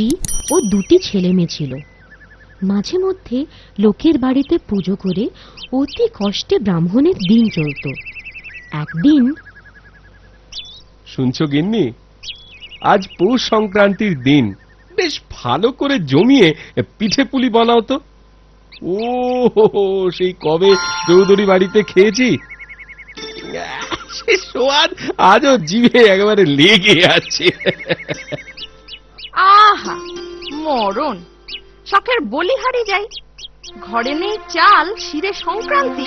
স্ত্রী ও দুটি ছেলে মেয়ে ছিল। মাঝে মধ্যে লোকের বাড়িতে পুজো করে অতি কষ্টে ব্রাহ্মণের দিন চলত। একদিন, শুনছো গিন্নি, আজ পৌষ সংক্রান্তির দিন, বেশ ভালো করে জমিয়ে পিঠে পুলি বানাও তো। ও সেই কবে চৌধুরী বাড়িতে খেয়েছি, সে স্বাদ আজও জিভে একেবারে লেগে আছে। আহা মরণ, শখের বলিহারি যাই। ঘরে নেই চাল, শিরে সংক্রান্তি,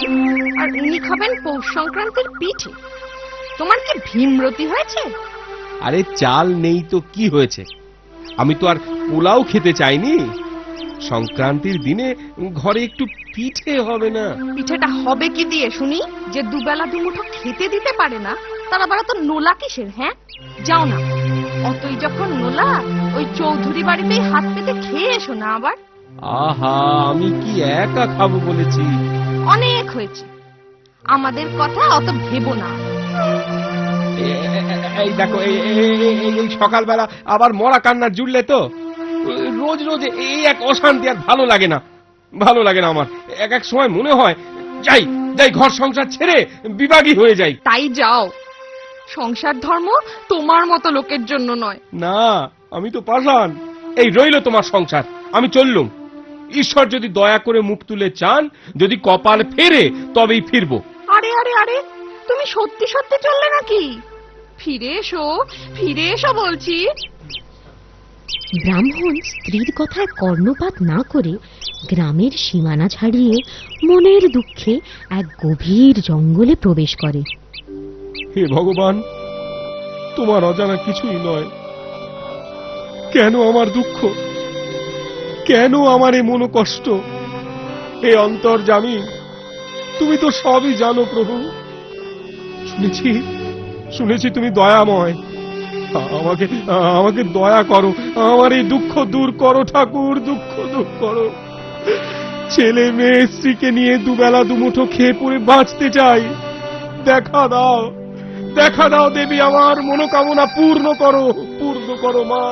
আর উনি খাবেন পৌষ সংক্রান্তির পিঠে। তোমার কি ভীমরতি হয়েছে? আরে চাল নেই তো কি হয়েছে, আমি তো আর পোলাও খেতে চাইনি। সংক্রান্তির দিনে ঘরে একটু পিঠে হবে না? পিঠেটা হবে কি দিয়ে শুনি? যে দুবেলা দুমুঠো খেতে দিতে পারে না, তার আবার তো নোলা কিসের? হ্যাঁ, যাও না, অতই যখন নোলা, ওই চৌধুরী বাড়িতেই হাত পেতে খেয়ে এসো না আবার। আহা, আমি কি একা খাবো বলেছি? অনেক হয়েছে, আমাদের কথা অত ভেবো না। এই দেখো, এই সকালবেলা আবার মরা কান্না জুড়লে তো। রোজ রোজ এই এক অশান্তি, আর ভালো লাগে না, ভালো লাগে না আমার। এক এক সময় মনে হয় যাই যাই ঘর সংসার ছেড়ে বিভাগী হয়ে যাই। তাই যাও, সংসার ধর্ম তোমার মতো লোকের জন্য নয়। না, আমি তো পাষাণ। এই রইল তোমার সংসার, আমি চললুম। ঈশ্বর যদি দয়া করে মুখ তুলে চান, যদি কপাল ফেরে, তবেই ফিরবো। আরে আরে আরে, তুমি সত্যি সত্যি চললে নাকি? ফিরে এসো, ফিরে এসো বলছি। ব্রাহ্মণ স্ত্রীর কথায় কর্ণপাত না করে গ্রামের সীমানা ছাড়িয়ে মনের দুঃখে এক গভীর জঙ্গলে প্রবেশ করে। হে ভগবান, তোমার অজানা কিছুই নয়। কেন আমার দুঃখ, কেন আমার এ মনোকষ্ট? হে অন্তর্যামী, তুমি তো সবই জানো প্রভু। শুনেছি শুনেছি তুমি দয়াময়। আমাকে আমাকে দয়া করো, আমার এই দুঃখ দূর করো ঠাকুর, দুঃখ দূর করো। ছেলে মেয়ে স্ত্রীকে নিয়ে দুবেলা দুমুঠো খেয়ে পড়ে বাঁচতে চাই। দেখা দাও, দেখা দাও দেবী, আমার মনোকামনা পূর্ণ করো, পূর্ণ করো মা,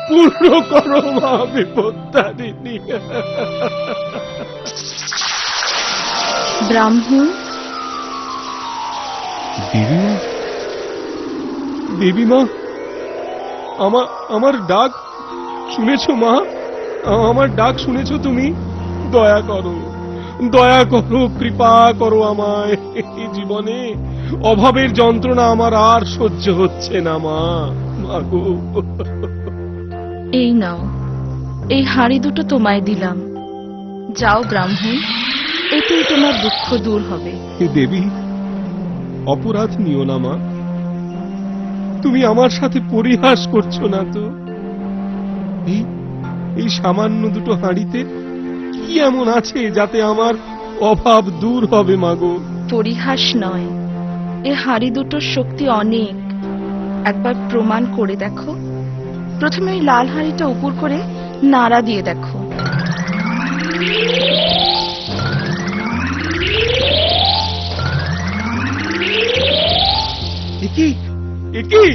পূর্ণ করো মা বিপত্তারিণী। ব্রাহ্মণ, দেবীমা, দেবীমা, আমার ডাক শুনেছো মা? আমার ডাক শুনেছো তুমি? দয়া করো, দয়া করো, কৃপা করো আমায়। এই জীবনে অভাবের যন্ত্রণা আমার আর সহ্য হচ্ছে না মা, মাগো। এই নাও, এই হাঁড়ি দুটো তোমায় দিলাম। যাও ব্রাহ্মণ, এতেই তোমার দুঃখ দূর হবে। হে দেবী, অপরাধ নিও না মা, তুমি আমার সাথে পরিহাস করছো না তো? এই সামান্য দুটো হাঁড়িতে কি এমন আছে যাতে আমার অভাব দূর হবে মাগো? পরিহাস নয়, এ হাঁড়ি দুটোর শক্তি অনেক। একবার প্রমাণ করে দেখো। প্রথমে ওই লাল হাঁড়িটা উপর করে নাড়া দিয়ে দেখো। একি একি,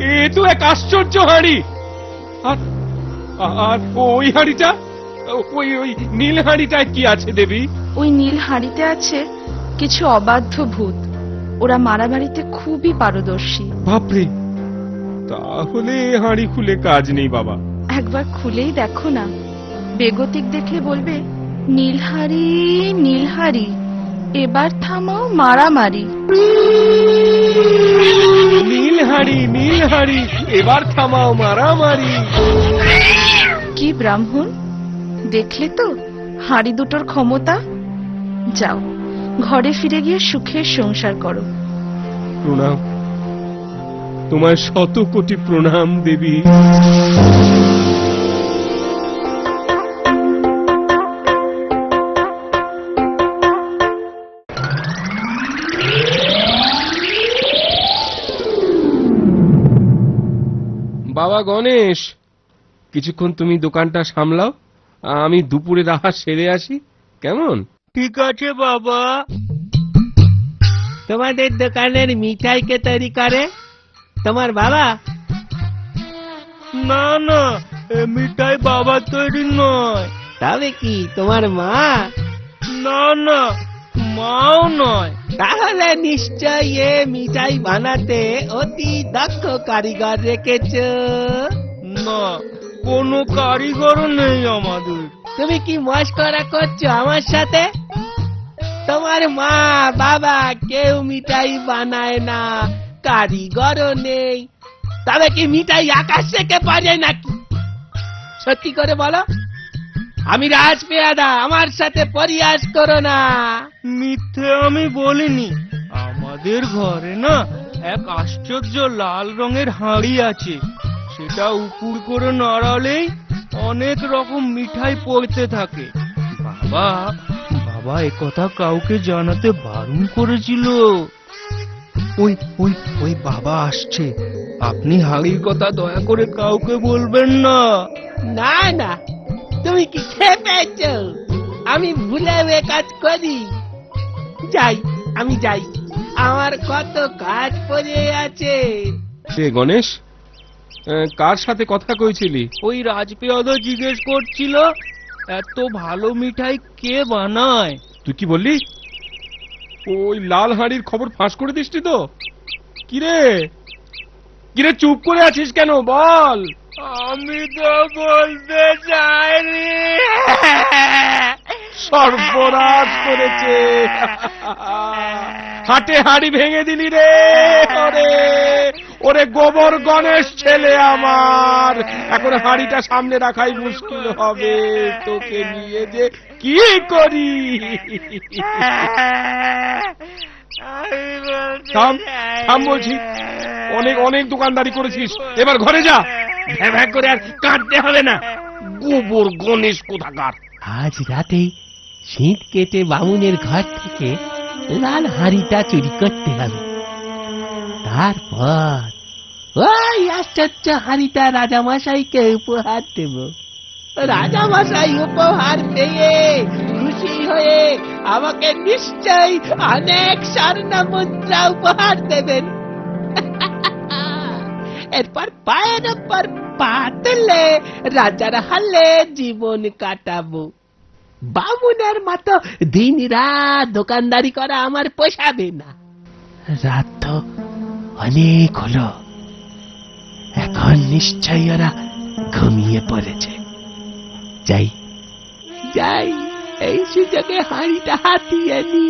এ তো এক আশ্চর্য হাঁড়ি। আর আর ওই হাঁড়িটা, ওই নীল হাঁড়িটায় কি আছে দেবী? ওই নীল হাঁড়িতে আছে কিছু অবাধ্য ভূত। ওরা মারামারিতে খুবই পারদর্শী। বাপরে, তাহলে হাঁড়ি খুলে কাজ নেই বাবা। একবার খুলেই দেখো না, বেগতিক দেখলে বলবে, নীলহারি নীলহারি, এবার থামাও মারামারি। নীলহারি নীলহারি, এবার থামাও মারামারি। কি ব্রাহ্মণ, দেখলে তো হাঁড়ি দুটোর ক্ষমতা? যাও, ঘরে ফিরে গিয়ে সুখের সংসার করো। প্রণাম, তোমায় শত কোটি প্রণাম দেবী। বাবা গণেশ, কিছুক্ষণ তুমি দোকানটা সামলাও, আমি দুপুরের আহার সেরে আসি, কেমন? ঠিক আছে বাবা। তোমাদের দোকানের মিঠাই কে তৈরি করে? তোমার বাবা? না না, এ মিঠাই বাবার তৈরি নয়। তবে কি তোমার মা? না না, মাও নয়। তাহলে নিশ্চয় এ মিঠাই বানাতে অতি দক্ষ কারিগর রেখেছ। না, কোনো কারিগর নেই আমাদের। তুমি কি মস্করা করছো আমার সাথে? তোমার মা বাবা কেউ মিঠাই বানায় না, কারিগরও নেই। তবে কি মিঠাই আকাশ থেকে পারে নাকি? সত্যি করে বলো। আমি রাজপেয়াদা, আমার সাথে পরিহাস করো না। মিথ্যে আমি বলিনি। আমাদের ঘরে না এক আশ্চর্য লাল রঙের হাঁড়ি আছে। সেটা উপুর করে নাড়ালেই অনেক রকম মিঠাই পড়তে থাকে। বাবা বাবা একথা কাউকে জানাতে বারণ করেছিল। ওই ওই ওই বাবা আসছে। আপনি হাঁড়ির কথা দয়া করে কাউকে বলবেন না। না না, তুমি কি খেয়ে পেয়েছ? আমি ভুলে এ কাজ করি। যাই, আমি যাই, আমার কত কাজ পড়ে আছে। সে গণেশ, কার সাথে কথা কইছিলি? ওই রাজপেয়াদা জিজ্ঞেস করছিল এত ভালো মিঠাই কে বানায়। তুই কি বললি? ওই লাল হাঁড়ির খবর ফাঁস করে দিসনি তো? কিরে কিরে চুপ করে আছিস কেন, বল। আমি তো বলতে চাইনি। সর্বনাশ করেছে। হাটে হাঁড়ি ভেঙে দিলি রে। ওরে ওরে গোবর গণেশ ছেলে আমার, এখন হাঁড়িটা সামনে রাখাই মুশকিল হবে। তোকে নিয়ে যে কি করি। থাম থাম বলছি। অনেক অনেক দোকানদারি করেছিস, এবার ঘরে যা। ভ্যা করে আর কাঁদতে হবে না। গোবর গণেশ কোথাকার। আজ রাতে শীত কেটে বামুনের ঘর থেকে লাল হাঁড়িটা চুরি করতে হবে। তারপর ওই আশ্চর্য হাঁড়িটা রাজামশাইকে উপহার দেব। রাজামশাই উপহার পেয়ে খুশি হয়ে আমাকে নিশ্চয় অনেক স্বর্ণ মুদ্রা উপহার দেবেন। এরপর পায়ের উপর পা তুলে রাজার হালে জীবন কাটাবো। বামুনের মতো দিন রাত দোকানদারি করা আমার পোষাবে না। রাত তো অনেক হলো, এখন নিশ্চয়ই ওরা ঘুমিয়ে পড়েছে। যাই যাই, এই সুযোগে হাঁড়িটা হাতিয়ে নি।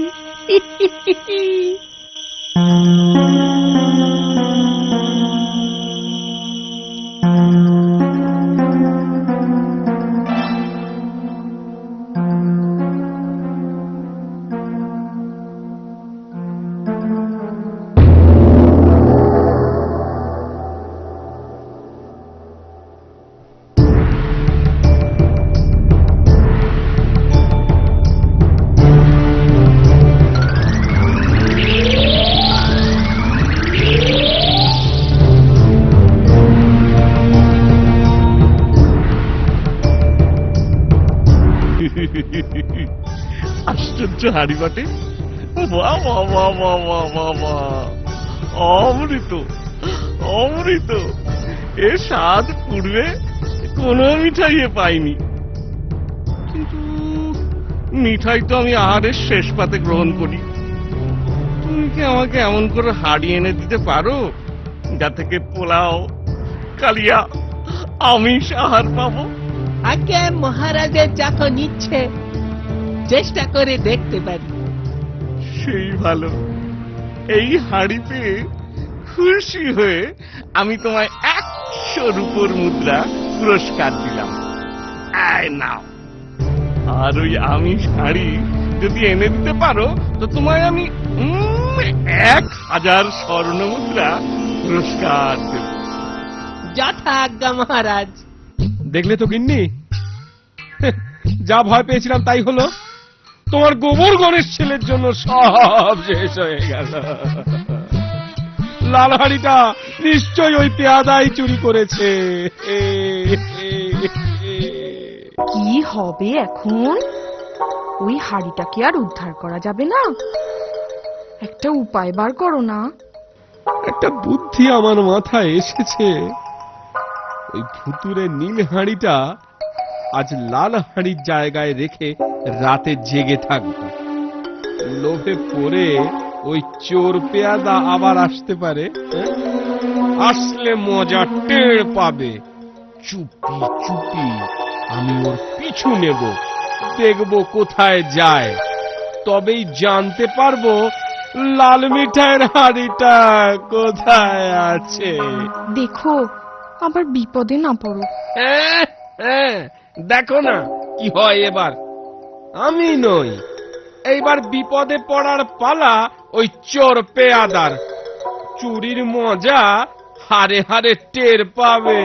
আশ্চর্য হাঁড়ি বাটে। বাহ বাহ বাহ বাহ বাহ বাহ বাহ, অমৃত অমৃত। এ স্বাদ পূর্বে কোনো মিঠাইয়ে পাইনি। কিন্তু মিঠাই তো আমি আহারের শেষ পাতে গ্রহণ করি। তুমি কি আমাকে এমন করে হাঁড়ি এনে দিতে পারো যা থেকে পোলাও, কালিয়া, আমিষ আহার পাবো? আগে মহারাজের যখন ইচ্ছে চেষ্টা করে দেখতে পারি। সেই ভালো। এই হাঁড়ি পেয়ে খুশি হয়ে আমি তোমায় 100 রূপোর মুদ্রা পুরস্কার দিলাম। আয় নাও। আর ওই আমিষ হাঁড়ি যদি এনে দিতে পারো তো তোমায় আমি 1000 স্বর্ণ মুদ্রা পুরস্কার দেব। যথা আজ্ঞা মহারাজ। দেখলে তো গিন্নি, যা ভয় পেয়েছিলাম তাই হলো। তোমার গোবর গণেশ ছেলের জন্য সব শেষ হয়ে গেল। লাল হাঁড়িটা নিশ্চয়ই ওই পেয়াদাই চুরি করেছে। কি হবে এখন? ওই হাড়িটাকে আর উদ্ধার করা যাবে না? একটা উপায় বার করো না। একটা বুদ্ধি আমার মাথায় এসেছে। ওই ভুতুরে নীল হাঁড়িটা আজ লাল হাঁড়ির জায়গায় রেখে রাতে জেগে থাকবো। লোভে পড়ে ওই চোর পেয়াদা আবার আসতে পারে, হ্যাঁ? আসলে মজা টের পাবে। চুপি চুপি আমি ওর পিছু নেব, দেখব কোথায় যায়, তবেই জানতে পারবো লাল মিঠাইয়ের হাঁড়িটা কোথায় আছে। দেখো আবার বিপদে না পড়ো। হ্যাঁ, হ্যাঁ, দেখো না কি হয় এবার। আমি নই, এইবার বিপদে পড়ার পালা ওই চোর পেয়াদার। চুরির মজা হারে হারে টের পাবে।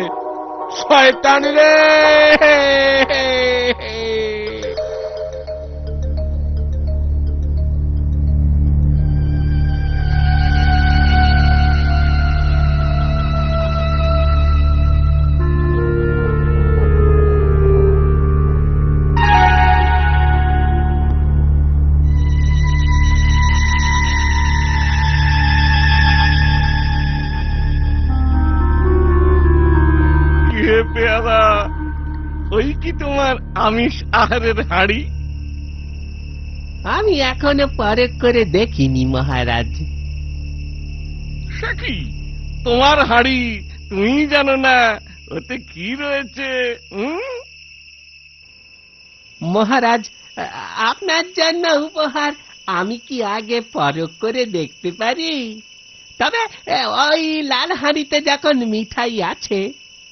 শয়তান রে! পেয়াদা, ওই কি তোমার আমিষ আহারের হাঁড়ি? আমি এখনো পরখ করে দেখিনি মহারাজ। সে কি, তোমার হাঁড়ি তুমি জানো না ওতে কি রয়েছে? মহারাজ, আপনার জন্য উপহার আমি কি আগে পরখ করে দেখতে পারি? তবে ওই লাল হাঁড়িতে যখন মিঠাই আছে,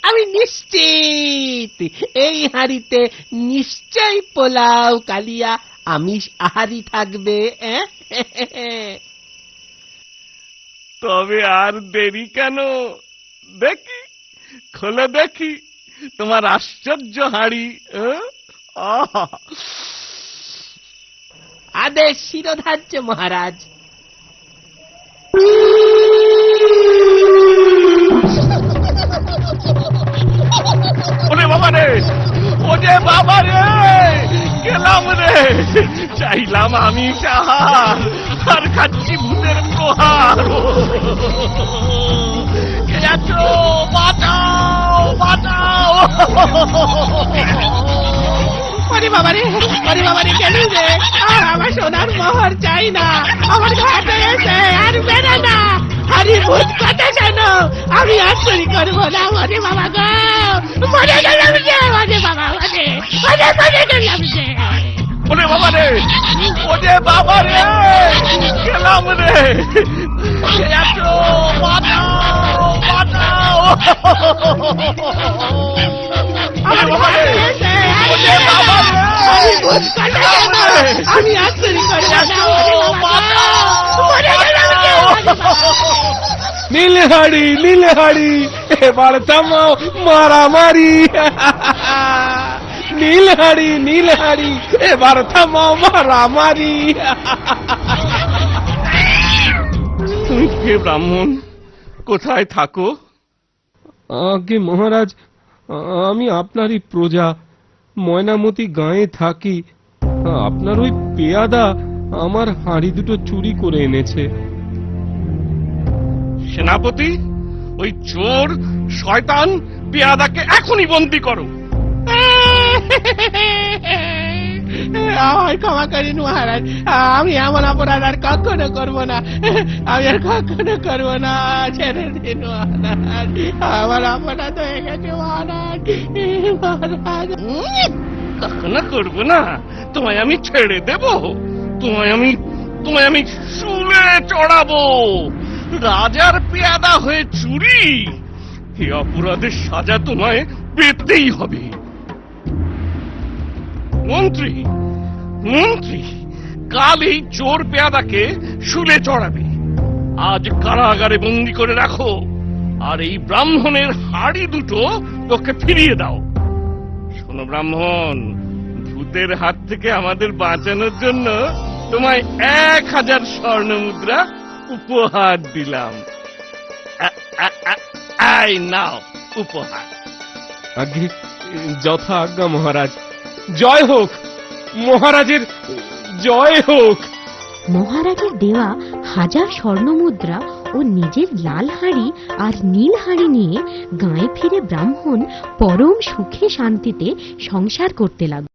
আমি নিশ্চিত এই হাঁড়িতে নিশ্চয় পোলাও কালিয়া আমিষ আহারই থাকবে। তবে আর দেরি কেন, দেখি, খোলে দেখি তোমার আশ্চর্য হাঁড়ি। আহা! আদেশ শিরোধার্য মহারাজ। ওরে বাবা রে, ওরে বাবা রে, গেলাম রে। চাইলাম আমি আহার, আর খাচ্ছি ভূতের প্রহার। কে আছো? বাঁচাও, বাঁচাও! ওরে বাবারে, ওরে বাবারে, কেন রে? আমার সোনার মোহর চাই না, আমার ঘাটে এসে আর বেরো না। আরে ভূত কথা কেন? আমি আর চুরি করবো না। ওরে বাবা গো, মরে গেলাম যে, ওরে বাবা, মরে গেলাম যে। ওরে বাবা রে, ওরে বাবা রে, গেলাম রে। কে আছো? বাঁচাও, বাঁচাও! আমার ঘাটে এসে ওরে বাবা রে, আরে ভূত কথা কেন? আমি আর চুরি করবো না। ওরে বাবা গো, মরে গেলাম যে। নীল হাঁড়ি, নীল হাঁড়ি, এবার থামাও মারামারি। নীল হাঁড়ি, নীল হাঁড়ি, এবার থামাও মারামারি। তুমি কে ব্রাহ্মণ? কোথায় থাকো? আগে মহারাজ, আমি আপনারই প্রজা, ময়নামতি গাঁয়ে থাকি। আপনার ওই পেয়াদা আমার হাঁড়ি দুটো চুরি করে এনেছে। সেনাপতি, ওই চোর শয়তান পেয়াদাকে এখনই বন্দী করো। আমায় ক্ষমা করেন মহারাজ, আমি এমন অপরাধ আর কখনো করবো না। আমি আর কখনো করবো না, ছেড়ে দিন মহারাজ। আমার অপরাধ হয়ে গেছে মহারাজ। মহারাজ, কখনো করবো না? তোমায় আমি ছেড়ে দেব? তোমায় আমি শুলে চড়াবো। রাজার পেয়াদা হয়ে চুরি, এই অপরাধের সাজা তোমায় পেতেই হবে। মন্ত্রী, মন্ত্রী, কাল এই চোর পেয়াদাকে শুলে চড়াবে। আজ কারাগারে বন্দী করে রাখো, আর এই ব্রাহ্মণের হাড়ি দুটো তোকে ফিরিয়ে দাও। শোনো ব্রাহ্মণ, ভূতের হাত থেকে আমাদের বাঁচানোর জন্য তোমায় 1000 স্বর্ণ মুদ্রা উপহার দিলাম। আই নাও উপহার। আগে যথা আজ্ঞা মহারাজ। জয় হোক, মহারাজের জয় হোক। মহারাজের দেওয়া 1000 স্বর্ণমুদ্রা ও নিজের লাল হাঁড়ি আর নীল হাঁড়ি নিয়ে গাঁয়ে ফিরে ব্রাহ্মণ পরম সুখে শান্তিতে সংসার করতে লাগল।